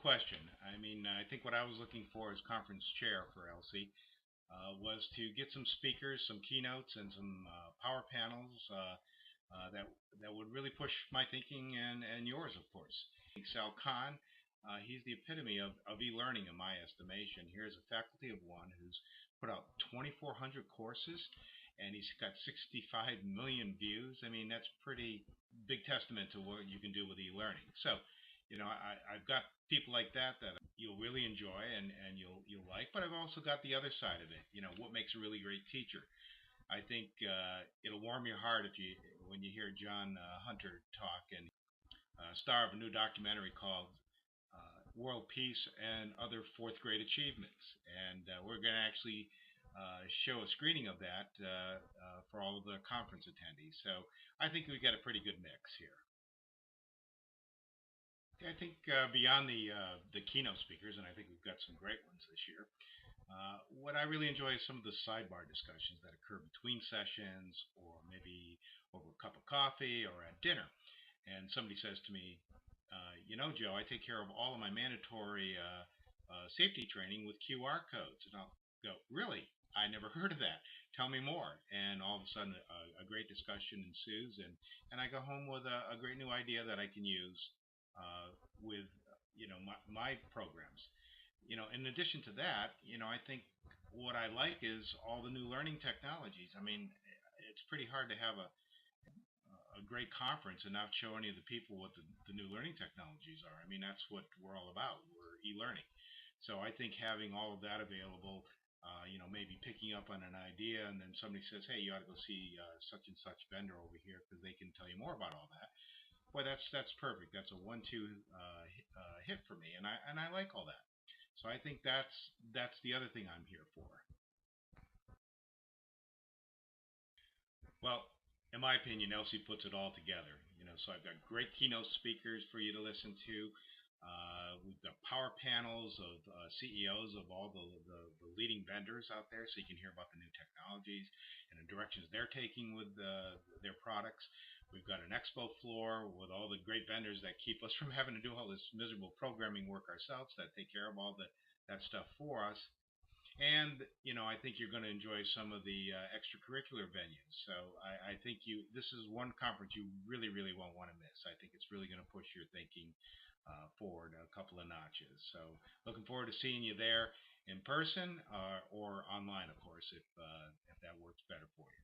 question. I mean, I think what I was looking for as conference chair for LC was to get some speakers, some keynotes, and some power panels that would really push my thinking and yours, of course. Sal Khan, he's the epitome of e-learning in my estimation. Here's a faculty of one who's put out 2,400 courses, and he's got 65 million views. I mean, that's pretty big testament to what you can do with e-learning. So, I've got people like that you'll really enjoy and you'll like, but I've also got the other side of it. What makes a really great teacher? I think it'll warm your heart when you hear John Hunter talk, and star of a new documentary called World Peace and Other Fourth Grade Achievements. And we're going to actually show a screening of that for all of the conference attendees. So I think we've got a pretty good mix here. I think beyond the keynote speakers, and I think we've got some great ones this year, what I really enjoy is some of the sidebar discussions that occur between sessions, or maybe over a cup of coffee or at dinner. And somebody says to me, Joe, I take care of all of my mandatory safety training with QR codes. And I'll go, really? I never heard of that. Tell me more. And all of a sudden, a great discussion ensues, and I go home with a great new idea that I can use with my programs. In addition to that, I think what I like is all the new learning technologies. I mean, it's pretty hard to have a great conference and not show any of the people what the new learning technologies are. I mean, that's what we're all about. We're e-learning. So I think having all of that available, maybe picking up on an idea, and then somebody says, hey, you ought to go see such and such vendor over here because they can tell you more about all that. Boy, that's perfect. That's a 1-2 hit for me, and I like all that. So I think that's the other thing I'm here for. Well, in my opinion, Elsie puts it all together. So I've got great keynote speakers for you to listen to. We've got power panels of CEOs of all the leading vendors out there, so you can hear about the new technologies and the directions they're taking with their products. We've got an expo floor with all the great vendors that keep us from having to do all this miserable programming work ourselves, that take care of all that stuff for us. And I think you're going to enjoy some of the extracurricular venues. So I think this is one conference you really, really won't want to miss. I think it's really going to push your thinking forward a couple of notches. So looking forward to seeing you there in person or online, of course, if that works better for you.